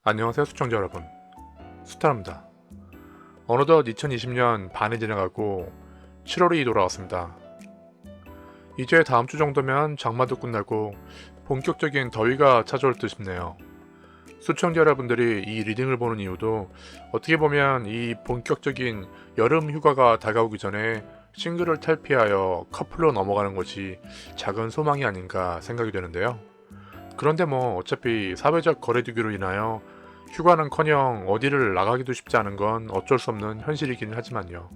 안녕하세요 수청자 여러분, 수타입니다. 어느덧 2020년 반이 지나가고 7월이 돌아왔습니다. 이제 다음주 정도면 장마도 끝나고 본격적인 더위가 찾아올 듯 싶네요. 수청자 여러분들이 이 리딩을 보는 이유도 어떻게 보면 이 본격적인 여름 휴가가 다가오기 전에 싱글을 탈피하여 커플로 넘어가는 것이 작은 소망이 아닌가 생각이 되는데요. 그런데 어차피 사회적 거리두기로 인하여 휴가는커녕 어디를 나가기도 쉽지 않은 건 어쩔 수 없는 현실이긴 하지만요.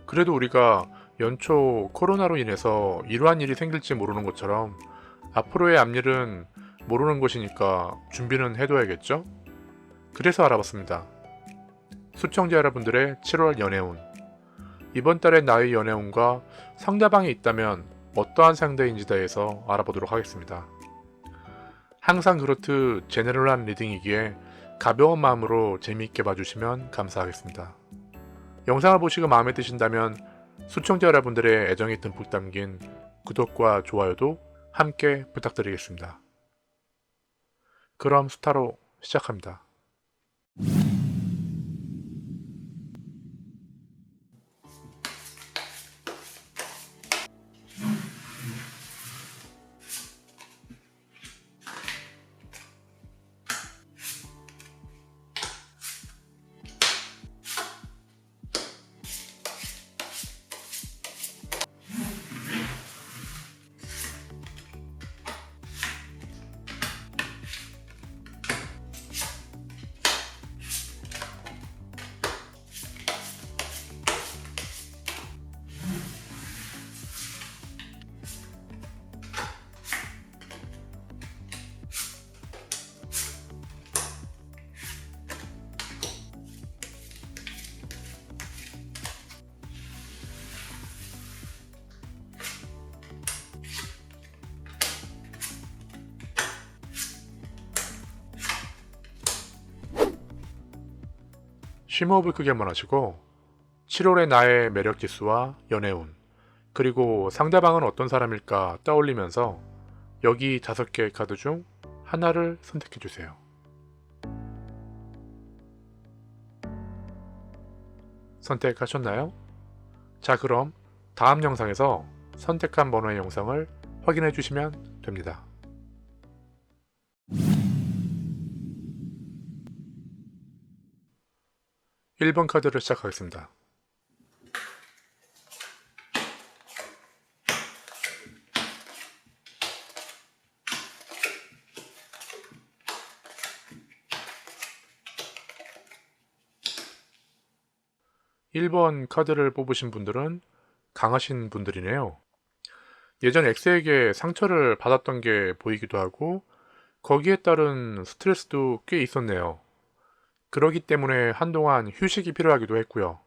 그래도 우리가 연초 코로나로 인해서 이러한 일이 생길지 모르는 것처럼 앞으로의 앞일은 모르는 것이니까 준비는 해둬야겠죠? 그래서 알아봤습니다. 수청자 여러분들의 7월 연애운. 이번 달의 나의 연애운과 상대방이 있다면 어떠한 상대인지 대해서 알아보도록 하겠습니다. 항상 그렇듯 제네럴한 리딩이기에 가벼운 마음으로 재미있게 봐주시면 감사하겠습니다. 영상을 보시고 마음에 드신다면 수청자 여러분들의 애정이 듬뿍 담긴 구독과 좋아요도 함께 부탁드리겠습니다. 그럼 수타로 시작합니다. 심호흡을 크게 한번 하시고 7월의 나의 매력지수와 연애운, 그리고 상대방은 어떤 사람일까 떠올리면서 여기 5개의 카드 중 하나를 선택해주세요. 선택하셨나요? 자, 그럼 다음 영상에서 선택한 번호의 영상을 확인해 주시면 됩니다. 1번 카드를 시작하겠습니다. (1번) 카드를 뽑으신 분들은 강하신 분들이네요. 예전 X에게 상처를 받았던 게 보이기도 하고 거기에 따른 스트레스도 꽤 있었네요. 그러기 때문에 한동안 휴식이 필요하기도 했고요.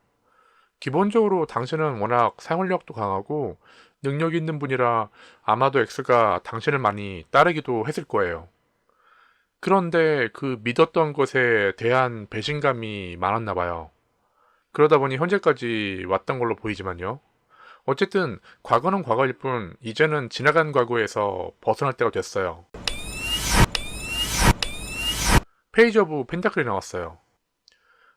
기본적으로 당신은 워낙 생활력도 강하고 능력 있는 분이라 아마도 X가 당신을 많이 따르기도 했을 거예요. 그런데 그 믿었던 것에 대한 배신감이 많았나 봐요. 그러다 보니 현재까지 왔던 걸로 보이지만요. 어쨌든 과거는 과거일 뿐 이제는 지나간 과거에서 벗어날 때가 됐어요. 페이지 오브 펜타클이 나왔어요.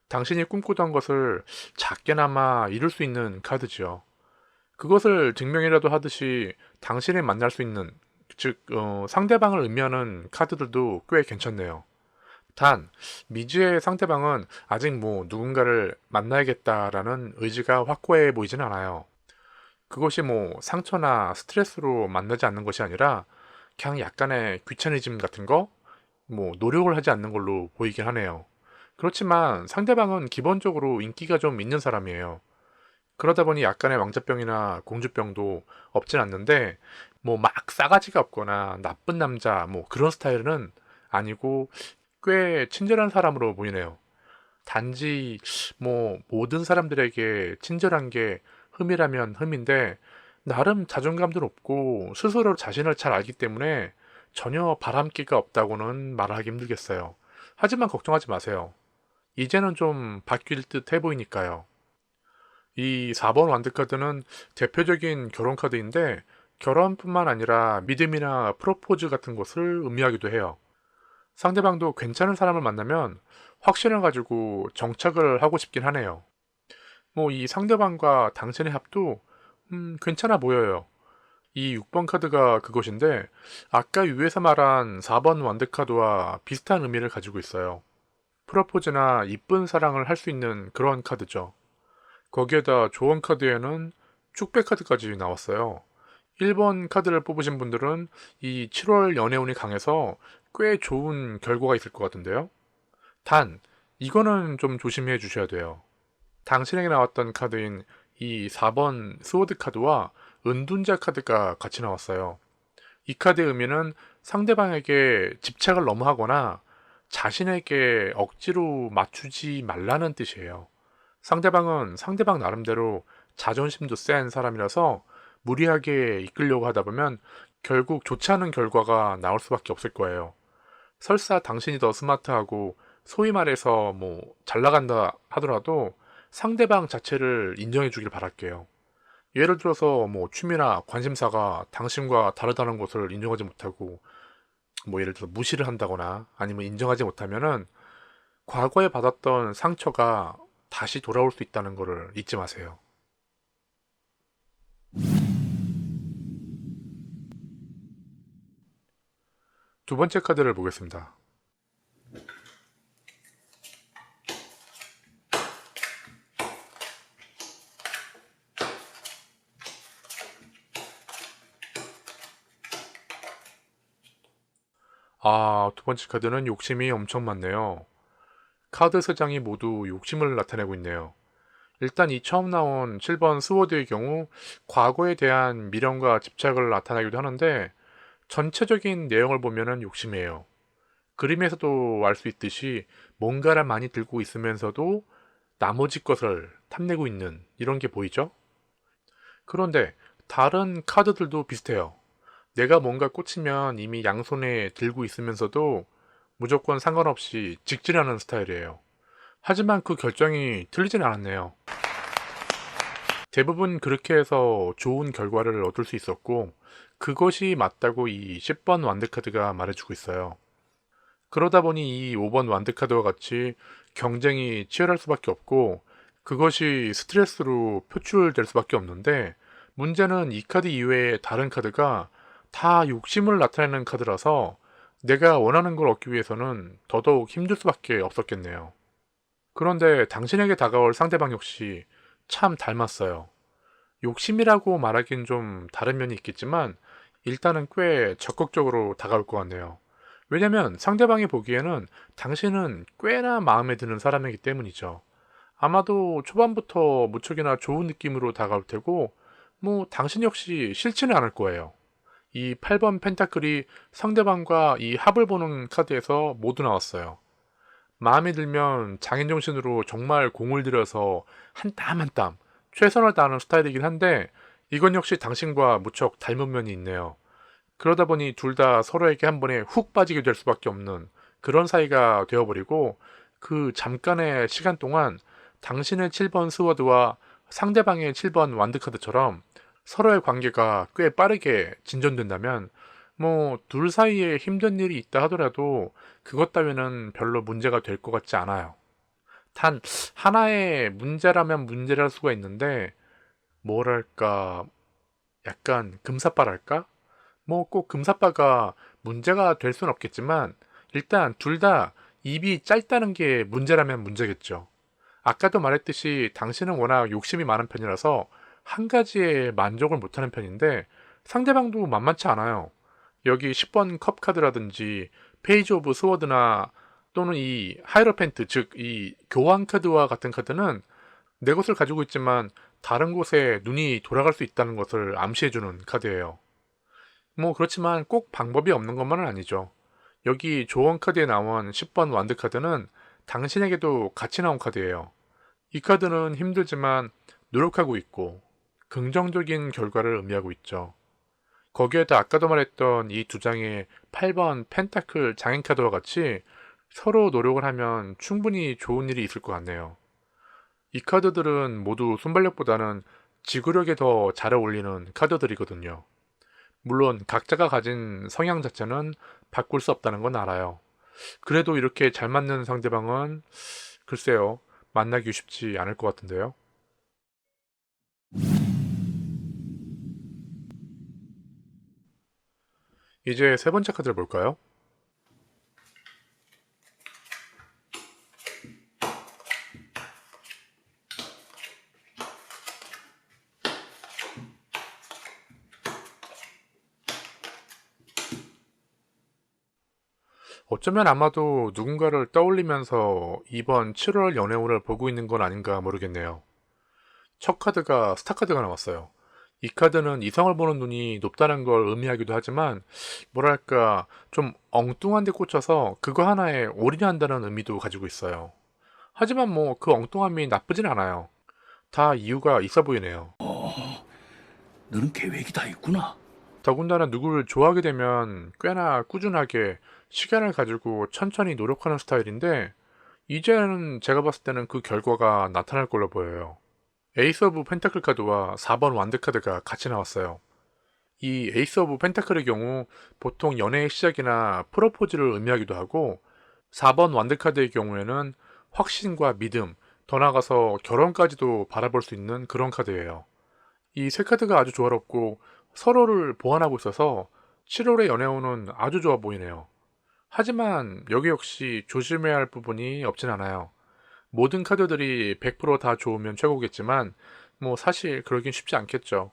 당신이 꿈꾸던 것을 작게나마 이룰 수 있는 카드죠. 그것을 증명이라도 하듯이 당신을 만날 수 있는, 즉 상대방을 의미하는 카드들도 꽤 괜찮네요. 단 미지의 상대방은 아직 누군가를 만나야겠다라는 의지가 확고해 보이진 않아요. 그것이 상처나 스트레스로 만나지 않는 것이 아니라 그냥 약간의 귀차니즘 같은 거, 노력을 하지 않는 걸로 보이긴 하네요. 그렇지만 상대방은 기본적으로 인기가 좀 있는 사람이에요. 그러다 보니 약간의 왕자병이나 공주병도 없진 않는데 막 싸가지가 없거나 나쁜 남자 그런 스타일은 아니고 꽤 친절한 사람으로 보이네요. 단지 모든 사람들에게 친절한 게 흠이라면 흠인데 나름 자존감도 높고 스스로 자신을 잘 알기 때문에 전혀 바람기가 없다고는 말하기 힘들겠어요. 하지만 걱정하지 마세요. 이제는 좀 바뀔 듯 해보이니까요. 이 4번 완드카드는 대표적인 결혼 카드인데 결혼뿐만 아니라 믿음이나 프로포즈 같은 것을 의미하기도 해요. 상대방도 괜찮은 사람을 만나면 확신을 가지고 정착을 하고 싶긴 하네요. 이 상대방과 당신의 합도 괜찮아 보여요. 이 6번 카드가 그것인데 아까 위에서 말한 4번 완드 카드와 비슷한 의미를 가지고 있어요. 프로포즈나 이쁜 사랑을 할 수 있는 그런 카드죠. 거기에다 조언 카드에는 축배 카드까지 나왔어요. 1번 카드를 뽑으신 분들은 이 7월 연애운이 강해서 꽤 좋은 결과가 있을 것 같은데요. 단, 이거는 좀 조심해 주셔야 돼요. 당신에게 나왔던 카드인 이 4번 스워드 카드와 은둔자 카드가 같이 나왔어요. 이 카드의 의미는 상대방에게 집착을 너무 하거나 자신에게 억지로 맞추지 말라는 뜻이에요. 상대방은 상대방 나름대로 자존심도 센 사람이라서 무리하게 이끌려고 하다 보면 결국 좋지 않은 결과가 나올 수밖에 없을 거예요. 설사 당신이 더 스마트하고 소위 말해서 잘 나간다 하더라도 상대방 자체를 인정해 주길 바랄게요. 예를 들어서 취미나 관심사가 당신과 다르다는 것을 인정하지 못하고 예를 들어 무시를 한다거나 아니면 인정하지 못하면은 과거에 받았던 상처가 다시 돌아올 수 있다는 것을 잊지 마세요. 두 번째 카드를 보겠습니다. 두 번째 카드는 욕심이 엄청 많네요. 카드 3장이 모두 욕심을 나타내고 있네요. 일단 이 처음 나온 7번 스워드의 경우 과거에 대한 미련과 집착을 나타내기도 하는데 전체적인 내용을 보면은 욕심이에요. 그림에서도 알 수 있듯이 뭔가를 많이 들고 있으면서도 나머지 것을 탐내고 있는 이런 게 보이죠? 그런데 다른 카드들도 비슷해요. 내가 뭔가 꽂히면 이미 양손에 들고 있으면서도 무조건 상관없이 직진하는 스타일이에요. 하지만 그 결정이 틀리진 않았네요. 대부분 그렇게 해서 좋은 결과를 얻을 수 있었고 그것이 맞다고 이 10번 완드카드가 말해주고 있어요. 그러다 보니 이 5번 완드카드와 같이 경쟁이 치열할 수밖에 없고 그것이 스트레스로 표출될 수밖에 없는데 문제는 이 카드 이외에 다른 카드가 다 욕심을 나타내는 카드라서 내가 원하는 걸 얻기 위해서는 더더욱 힘들 수밖에 없었겠네요. 그런데 당신에게 다가올 상대방 역시 참 닮았어요. 욕심이라고 말하긴 좀 다른 면이 있겠지만 일단은 꽤 적극적으로 다가올 것 같네요. 왜냐면 상대방이 보기에는 당신은 꽤나 마음에 드는 사람이기 때문이죠. 아마도 초반부터 무척이나 좋은 느낌으로 다가올 테고 당신 역시 싫지는 않을 거예요. 이 8번 펜타클이 상대방과 이 합을 보는 카드에서 모두 나왔어요. 마음에 들면 장인정신으로 정말 공을 들여서 한 땀 한 땀 최선을 다하는 스타일이긴 한데 이건 역시 당신과 무척 닮은 면이 있네요. 그러다 보니 둘 다 서로에게 한 번에 훅 빠지게 될 수밖에 없는 그런 사이가 되어버리고 그 잠깐의 시간 동안 당신의 7번 스워드와 상대방의 7번 완드카드처럼 서로의 관계가 꽤 빠르게 진전된다면 둘 사이에 힘든 일이 있다 하더라도 그것 따위는 별로 문제가 될 것 같지 않아요. 단 하나의 문제라면 문제랄 수가 있는데 뭐랄까 약간 금사빠랄까? 꼭 금사빠가 문제가 될 수는 없겠지만 일단 둘 다 입이 짧다는 게 문제라면 문제겠죠. 아까도 말했듯이 당신은 워낙 욕심이 많은 편이라서 한 가지에 만족을 못하는 편인데 상대방도 만만치 않아요. 여기 10번 컵 카드라든지 페이지 오브 스워드나 또는 이 하이로펜트 즉 이 교환 카드와 같은 카드는 내 것을 가지고 있지만 다른 곳에 눈이 돌아갈 수 있다는 것을 암시해주는 카드예요. 그렇지만 꼭 방법이 없는 것만은 아니죠. 여기 조언 카드에 나온 10번 완드 카드는 당신에게도 같이 나온 카드예요. 이 카드는 힘들지만 노력하고 있고 긍정적인 결과를 의미하고 있죠. 거기에다 아까도 말했던 이 두 장의 8번 펜타클 장인 카드와 같이 서로 노력을 하면 충분히 좋은 일이 있을 것 같네요. 이 카드들은 모두 순발력보다는 지구력에 더 잘 어울리는 카드들이거든요. 물론 각자가 가진 성향 자체는 바꿀 수 없다는 건 알아요. 그래도 이렇게 잘 맞는 상대방은 글쎄요, 만나기 쉽지 않을 것 같은데요. 이제 세 번째 카드를 볼까요? 어쩌면 아마도 누군가를 떠올리면서 이번 7월 연애운을 보고 있는 건 아닌가 모르겠네요. 첫 카드가 스타 카드가 나왔어요. 이 카드는 이성을 보는 눈이 높다는 걸 의미하기도 하지만, 뭐랄까, 좀 엉뚱한 데 꽂혀서 그거 하나에 올인한다는 의미도 가지고 있어요. 하지만 뭐 그 엉뚱함이 나쁘진 않아요. 다 이유가 있어 보이네요. 너는 계획이 다 있구나. 더군다나 누구를 좋아하게 되면 꽤나 꾸준하게 시간을 가지고 천천히 노력하는 스타일인데, 이제는 제가 봤을 때는 그 결과가 나타날 걸로 보여요. 에이스 오브 펜타클 카드와 4번 완드 카드가 같이 나왔어요. 이 에이스 오브 펜타클의 경우 보통 연애의 시작이나 프로포즈를 의미하기도 하고, 4번 완드 카드의 경우에는 확신과 믿음, 더 나아가서 결혼까지도 바라볼 수 있는 그런 카드예요. 이 세 카드가 아주 조화롭고 서로를 보완하고 있어서 7월의 연애운은 아주 좋아 보이네요. 하지만 여기 역시 조심해야 할 부분이 없진 않아요. 모든 카드들이 100%다 좋으면 최고겠지만, 뭐 사실 그러긴 쉽지 않겠죠.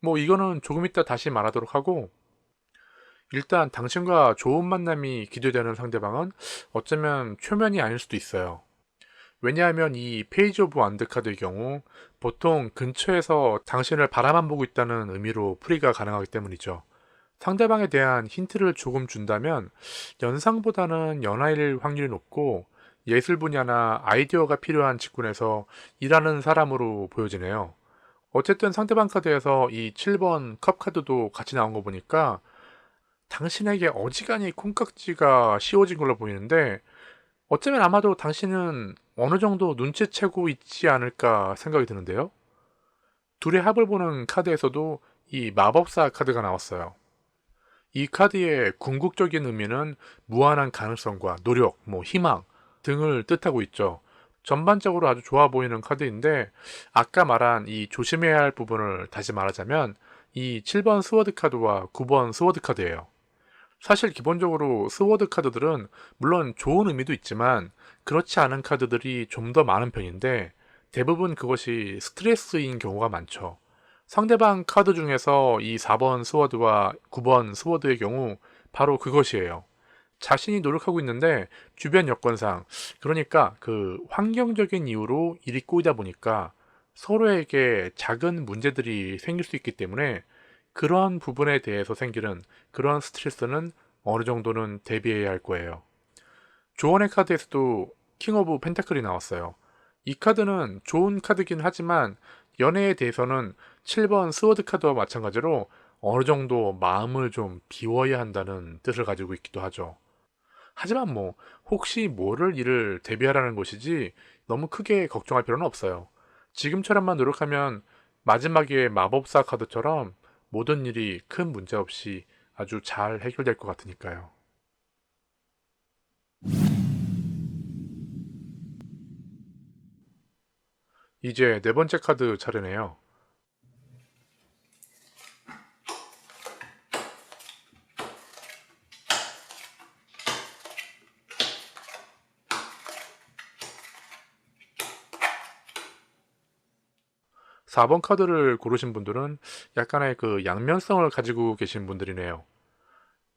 뭐 이거는 조금 이따 다시 말하도록 하고, 일단 당신과 좋은 만남이 기대되는 상대방은 어쩌면 초면이 아닐 수도 있어요. 왜냐하면 이 페이지 오브 완드 카드의 경우 보통 근처에서 당신을 바라만 보고 있다는 의미로 풀이가 가능하기 때문이죠. 상대방에 대한 힌트를 조금 준다면 연상보다는 연하일 확률이 높고, 예술 분야나 아이디어가 필요한 직군에서 일하는 사람으로 보여지네요. 어쨌든 상대방 카드에서 이 7번 컵 카드도 같이 나온 거 보니까 당신에게 어지간히 콩깍지가 씌워진 걸로 보이는데, 어쩌면 아마도 당신은 어느 정도 눈치채고 있지 않을까 생각이 드는데요. 둘의 합을 보는 카드에서도 이 마법사 카드가 나왔어요. 이 카드의 궁극적인 의미는 무한한 가능성과 노력, 희망 등을 뜻하고 있죠. 전반적으로 아주 좋아 보이는 카드인데, 아까 말한 이 조심해야 할 부분을 다시 말하자면 이 7번 스워드 카드와 9번 스워드 카드예요. 사실 기본적으로 스워드 카드들은 물론 좋은 의미도 있지만 그렇지 않은 카드들이 좀 더 많은 편인데, 대부분 그것이 스트레스인 경우가 많죠. 상대방 카드 중에서 이 4번 스워드와 9번 스워드의 경우 바로 그것이에요. 자신이 노력하고 있는데 주변 여건상, 그러니까 그 환경적인 이유로 일이 꼬이다 보니까 서로에게 작은 문제들이 생길 수 있기 때문에, 그러한 부분에 대해서 생기는 그런 스트레스는 어느 정도는 대비해야 할 거예요. 조언의 카드에서도 킹 오브 펜타클이 나왔어요. 이 카드는 좋은 카드긴 하지만 연애에 대해서는 7번 스워드 카드와 마찬가지로 어느 정도 마음을 좀 비워야 한다는 뜻을 가지고 있기도 하죠. 하지만 뭐 혹시 모를 일을 대비하라는 것이지 너무 크게 걱정할 필요는 없어요. 지금처럼만 노력하면 마지막에 마법사 카드처럼 모든 일이 큰 문제 없이 아주 잘 해결될 것 같으니까요. 이제 네 번째 카드 차례네요. 4번 카드를 고르신 분들은 약간의 그 양면성을 가지고 계신 분들이네요.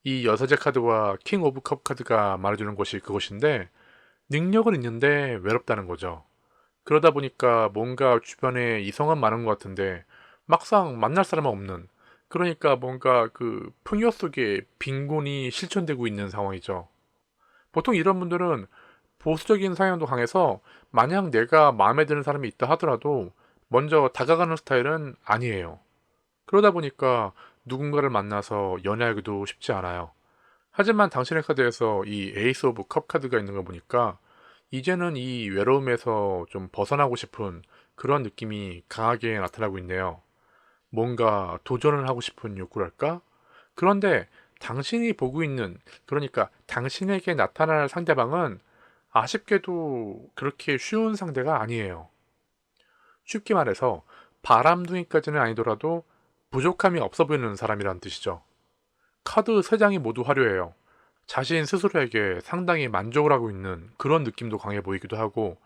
이 여섯의 카드와 킹 오브 컵 카드가 말해주는 것이 그것인데, 능력은 있는데 외롭다는 거죠. 그러다 보니까 뭔가 주변에 이성은 많은 것 같은데 막상 만날 사람은 없는, 그러니까 뭔가 그 풍요 속에 빈곤이 실천되고 있는 상황이죠. 보통 이런 분들은 보수적인 성향도 강해서 만약 내가 마음에 드는 사람이 있다 하더라도 먼저 다가가는 스타일은 아니에요. 그러다 보니까 누군가를 만나서 연애하기도 쉽지 않아요. 하지만 당신의 카드에서 이 에이스 오브 컵 카드가 있는 거 보니까 이제는 이 외로움에서 좀 벗어나고 싶은 그런 느낌이 강하게 나타나고 있네요. 뭔가 도전을 하고 싶은 욕구랄까? 그런데 당신이 보고 있는, 그러니까 당신에게 나타날 상대방은 아쉽게도 그렇게 쉬운 상대가 아니에요. 쉽게 말해서 바람둥이까지는 아니더라도 부족함이 없어 보이는 사람이란 뜻이죠. 카드 3장이 모두 화려해요. 자신 스스로에게 상당히 만족을 하고 있는 그런 느낌도 강해 보이기도 하고,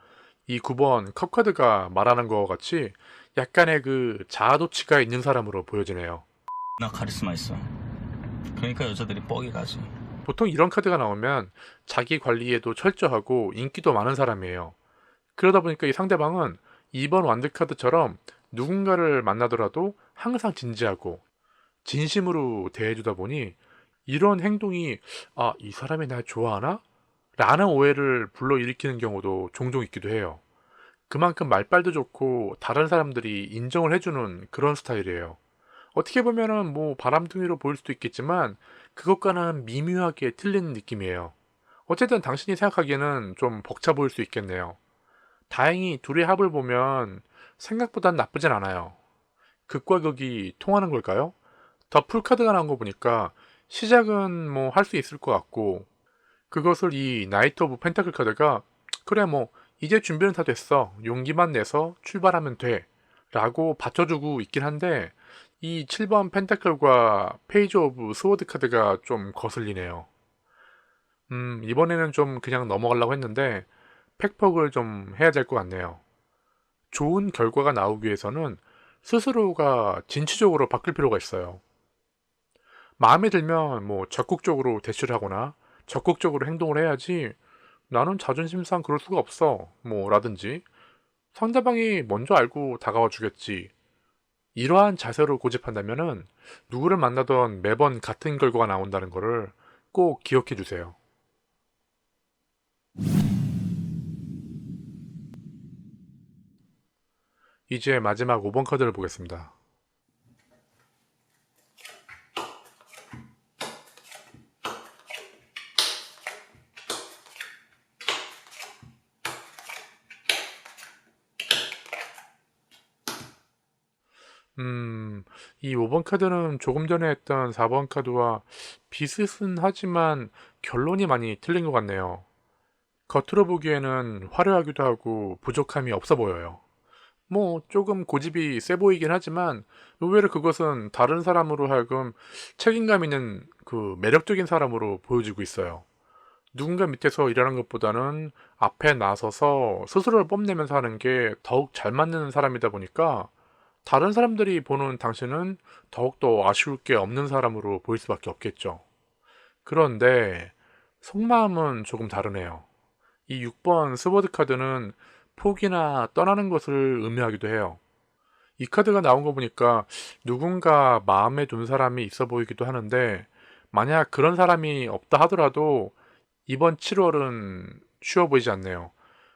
이 9번 컵카드가 말하는 것 같이 약간의 그 자아도취가 있는 사람으로 보여지네요. 나 카리스마 있어. 그러니까 여자들이 뻑이 가지. 보통 이런 카드가 나오면 자기 관리에도 철저하고 인기도 많은 사람이에요. 그러다 보니까 이 상대방은 2번 완드카드처럼 누군가를 만나더라도 항상 진지하고 진심으로 대해주다 보니 이런 행동이 이 사람이 날 좋아하나? 라는 오해를 불러일으키는 경우도 종종 있기도 해요. 그만큼 말빨도 좋고 다른 사람들이 인정을 해주는 그런 스타일이에요. 어떻게 보면은 뭐 바람둥이로 보일 수도 있겠지만 그것과는 미묘하게 틀린 느낌이에요. 어쨌든 당신이 생각하기에는 좀 벅차 보일 수 있겠네요. 다행히 둘의 합을 보면 생각보단 나쁘진 않아요. 극과 극이 통하는 걸까요? 더 풀카드가 나온 거 보니까 시작은 뭐 할 수 있을 것 같고, 그것을 이 나이트 오브 펜타클 카드가 그래 뭐 이제 준비는 다 됐어, 용기만 내서 출발하면 돼 라고 받쳐주고 있긴 한데, 이 7번 펜타클과 페이지 오브 스워드 카드가 좀 거슬리네요. 이번에는 좀 그냥 넘어가려고 했는데 팩폭을 좀 해야 될 것 같네요. 좋은 결과가 나오기 위해서는 스스로가 진취적으로 바뀔 필요가 있어요. 마음에 들면 뭐 적극적으로 대처를 하거나 적극적으로 행동을 해야지, 나는 자존심상 그럴 수가 없어 뭐 라든지, 상대방이 먼저 알고 다가와 주겠지, 이러한 자세로 고집한다면은 누구를 만나던 매번 같은 결과가 나온다는 거를 꼭 기억해 주세요. 이제 마지막 5번 카드를 보겠습니다. 이 5번 카드는 조금 전에 했던 4번 카드와 비슷은 하지만 결론이 많이 틀린 것 같네요. 겉으로 보기에는 화려하기도 하고 부족함이 없어 보여요. 뭐 조금 고집이 세 보이긴 하지만 의외로 그것은 다른 사람으로 하여금 책임감 있는 그 매력적인 사람으로 보여지고 있어요. 누군가 밑에서 일하는 것보다는 앞에 나서서 스스로를 뽐내면서 하는 게 더욱 잘 맞는 사람이다 보니까 다른 사람들이 보는 당신은 더욱더 아쉬울 게 없는 사람으로 보일 수밖에 없겠죠. 그런데 속마음은 조금 다르네요. 이 6번 스워드 카드는 포기나 떠나는 것을 의미하기도 해요. 이 카드가 나온 거 보니까 누군가 마음에 둔 사람이 있어 보이기도 하는데, 만약 그런 사람이 없다 하더라도 이번 7월은 쉬워 보이지 않네요.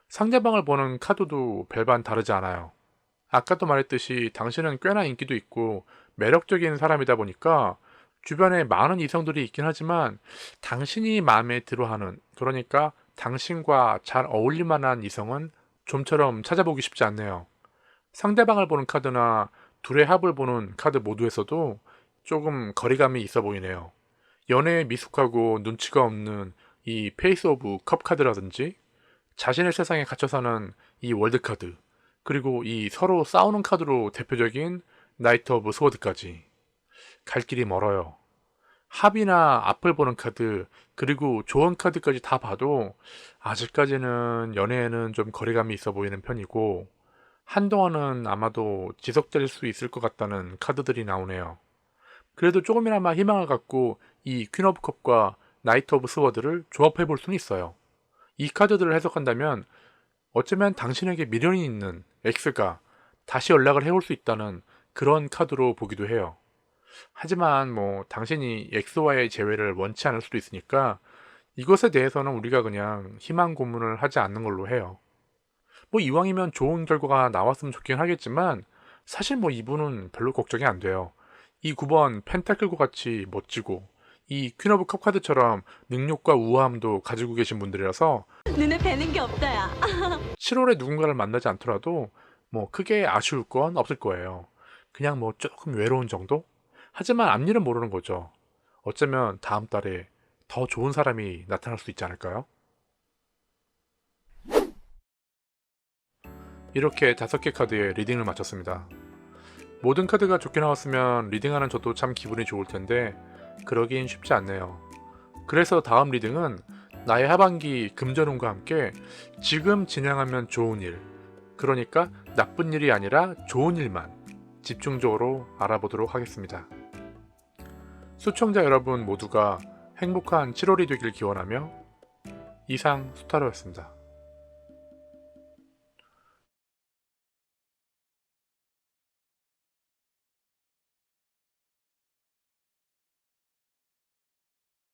상대방을 보는 카드도 별반 다르지 않아요. 아까도 말했듯이 당신은 꽤나 인기도 있고 매력적인 사람이다 보니까 주변에 많은 이성들이 있긴 하지만 당신이 마음에 들어하는, 그러니까 당신과 잘 어울릴 만한 이성은 좀처럼 찾아보기 쉽지 않네요. 상대방을 보는 카드나 둘의 합을 보는 카드 모두에서도 조금 거리감이 있어 보이네요. 연애에 미숙하고 눈치가 없는 이 페이스 오브 컵 카드라든지, 자신의 세상에 갇혀 사는 이 월드 카드, 그리고 이 서로 싸우는 카드로 대표적인 나이트 오브 스워드까지 갈 길이 멀어요. 합이나 앞을 보는 카드, 그리고 조언 카드까지 다 봐도 아직까지는 연애에는 좀 거리감이 있어 보이는 편이고, 한동안은 아마도 지속될 수 있을 것 같다는 카드들이 나오네요. 그래도 조금이나마 희망을 갖고 이 퀸 오브 컵과 나이트 오브 스워드를 조합해 볼 수는 있어요. 이 카드들을 해석한다면 어쩌면 당신에게 미련이 있는 X가 다시 연락을 해올 수 있다는 그런 카드로 보기도 해요. 하지만 뭐 당신이 X와의 재회를 원치 않을 수도 있으니까 이것에 대해서는 우리가 그냥 희망 고문을 하지 않는 걸로 해요. 뭐 이왕이면 좋은 결과가 나왔으면 좋긴 하겠지만 사실 뭐 이분은 별로 걱정이 안 돼요. 이 9번 펜타클과 같이 멋지고 이 퀸 오브 컵 카드처럼 능력과 우아함도 가지고 계신 분들이라서 눈에 뵈는 게 없다야. 7월에 누군가를 만나지 않더라도 뭐 크게 아쉬울 건 없을 거예요. 그냥 뭐 조금 외로운 정도? 하지만 앞일은 모르는 거죠. 어쩌면 다음 달에 더 좋은 사람이 나타날 수 있지 않을까요? 이렇게 5개 카드의 리딩을 마쳤습니다. 모든 카드가 좋게 나왔으면 리딩하는 저도 참 기분이 좋을 텐데 그러긴 쉽지 않네요. 그래서 다음 리딩은 나의 하반기 금전운과 함께 지금 진행하면 좋은 일, 그러니까 나쁜 일이 아니라 좋은 일만 집중적으로 알아보도록 하겠습니다. 시청자 여러분 모두가 행복한 7월이 되길 기원하며 이상 수타로였습니다.